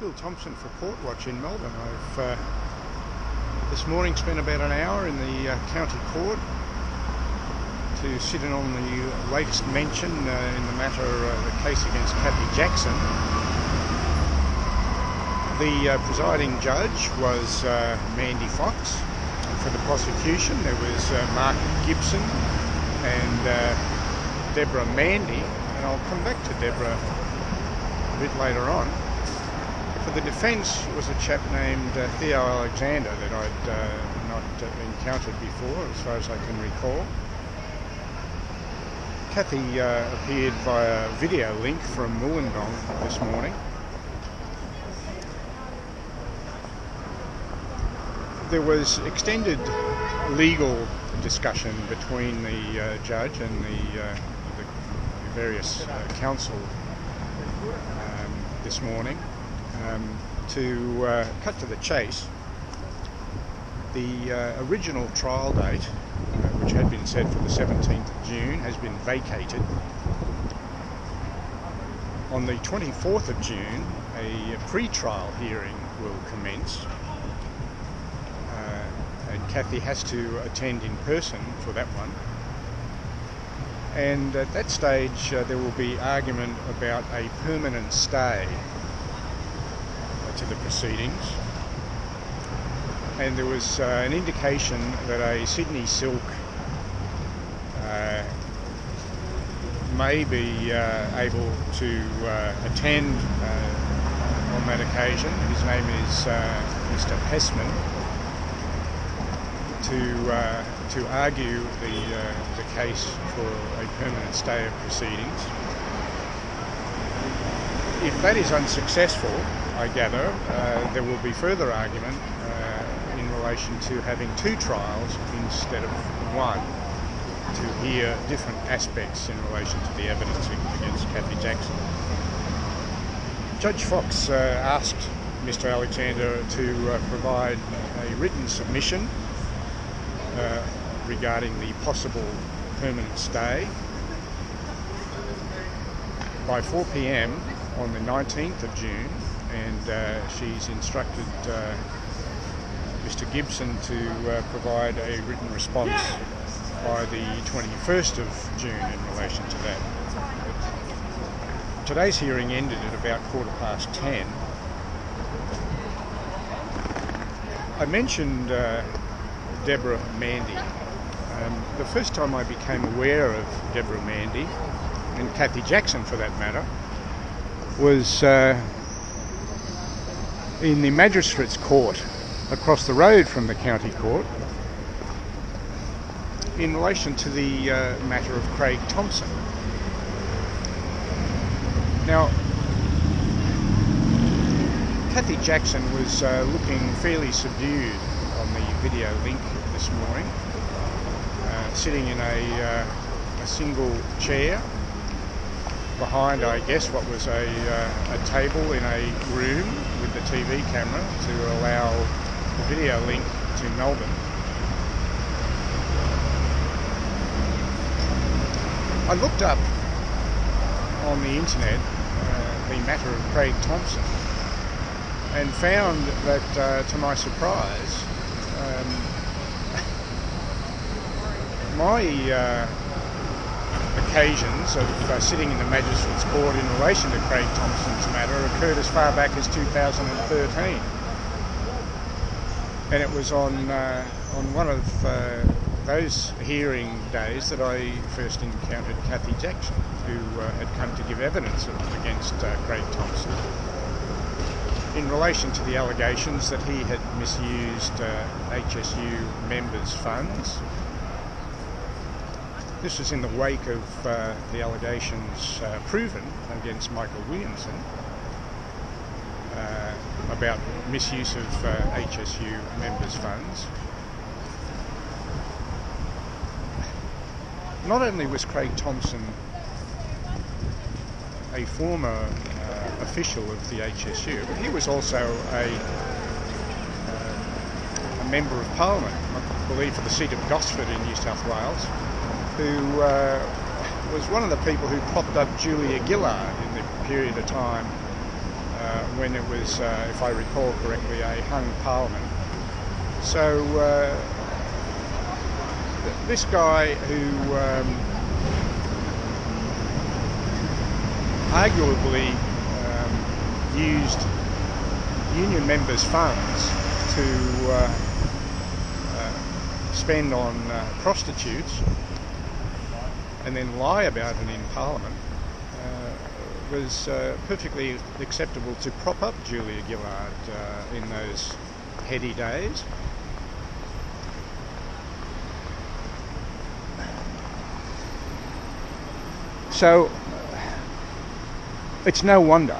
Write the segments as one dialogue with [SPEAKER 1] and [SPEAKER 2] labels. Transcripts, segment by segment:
[SPEAKER 1] Bill Thompson for Courtwatch in Melbourne. I've this morning spent about an hour in the county court to sit in on the latest mention in the matter of the case against Cathy Jackson. The presiding judge was Mandy Fox. For the prosecution there was Mark Gibson and Deborah Mandy, and I'll come back to Deborah a bit later on. For the defence was a chap named Theo Alexander that I'd not encountered before, as far as I can recall. Cathy appeared via video link from Wollongong this morning. There was extended legal discussion between the judge and the various counsel this morning. To cut to the chase, the original trial date, which had been set for the 17th of June, has been vacated. On the 24th of June, a pre-trial hearing will commence, and Cathy has to attend in person for that one. And at that stage, there will be argument about a permanent stay to the proceedings, and there was an indication that a Sydney Silk may be able to attend on that occasion. His name is Mr. Hessman, to argue the case for a permanent stay of proceedings. If that is unsuccessful, I gather, there will be further argument in relation to having two trials instead of one, to hear different aspects in relation to the evidence against Cathy Jackson. Judge Fox asked Mr. Alexander to provide a written submission regarding the possible permanent stay by 4 p.m. on the 19th of June, and she's instructed Mr. Gibson to provide a written response by the 21st of June in relation to that. Today's hearing ended at about 10:15. I mentioned Deborah Mandy. The first time I became aware of Deborah Mandy, and Cathy Jackson for that matter, was in the Magistrates Court across the road from the County Court in relation to the matter of Craig Thompson. Now, Cathy Jackson was looking fairly subdued on the video link this morning, sitting in a single chair behind, I guess, what was a table in a room with the TV camera to allow the video link to Melbourne. I looked up on the internet the matter of Craig Thompson and found that, to my surprise, my occasions of sitting in the Magistrates Court in relation to Craig Thompson's matter occurred as far back as 2013, and it was on one of those hearing days that I first encountered Cathy Jackson, who had come to give evidence against Craig Thompson in relation to the allegations that he had misused HSU members' funds. This was in the wake of the allegations proven against Michael Williamson about misuse of HSU members' funds. Not only was Craig Thompson a former official of the HSU, but he was also a Member of Parliament, I believe for the seat of Gosford in New South Wales, who was one of the people who propped up Julia Gillard in the period of time when it was, if I recall correctly, a hung parliament. So this guy who arguably used union members' funds to spend on prostitutes and then lie about it in Parliament was perfectly acceptable to prop up Julia Gillard in those heady days. So it's no wonder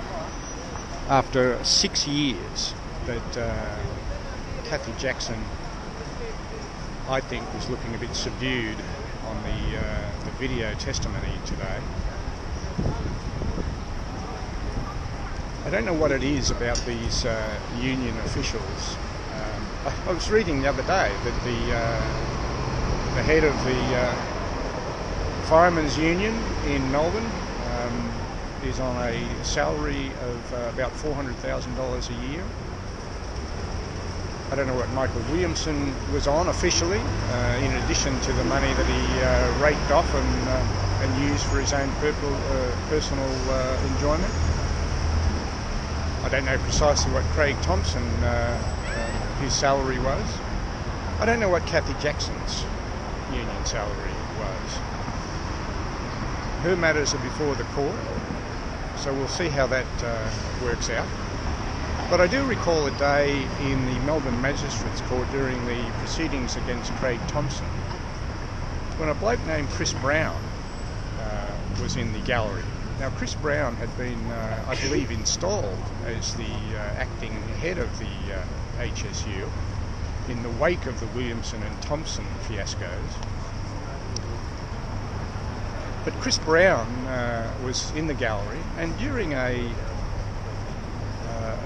[SPEAKER 1] after 6 years that Cathy Jackson, I think, was looking a bit subdued on the video testimony today. I don't know what it is about these union officials. I was reading the other day that the head of the Firemen's Union in Melbourne is on a salary of about $400,000 a year. I don't know what Michael Williamson was on officially, in addition to the money that he raked off and used for his own personal enjoyment. I don't know precisely what Craig Thompson, his salary was. I don't know what Cathy Jackson's union salary was. Her matters are before the court, so we'll see how that works out. But I do recall a day in the Melbourne Magistrates Court during the proceedings against Craig Thompson when a bloke named Chris Brown was in the gallery. Now, Chris Brown had been, I believe, installed as the acting head of the HSU in the wake of the Williamson and Thompson fiascos. But Chris Brown was in the gallery, and during a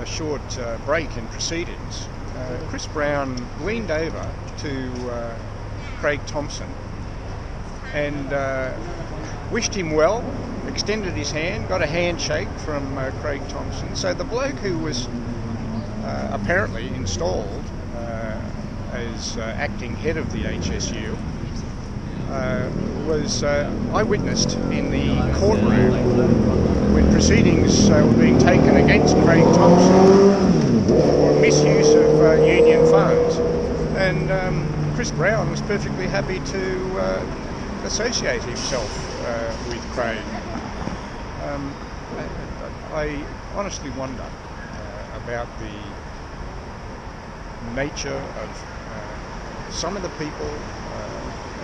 [SPEAKER 1] short break in proceedings, Chris Brown leaned over to Craig Thompson and wished him well, extended his hand, got a handshake from Craig Thompson. So the bloke who was apparently installed as acting head of the HSU was eyewitnessed in the courtroom when proceedings were being taken against Craig Thompson for misuse of union funds. And Chris Brown was perfectly happy to associate himself with Craig. I honestly wonder about the nature of some of the people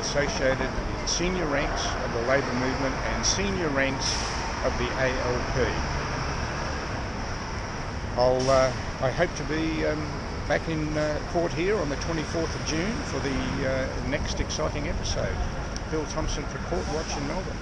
[SPEAKER 1] associated in senior ranks of the Labor movement and senior ranks of the ALP. I hope to be back in court here on the 24th of June for the next exciting episode. Bill Thompson for Court Watch in Melbourne.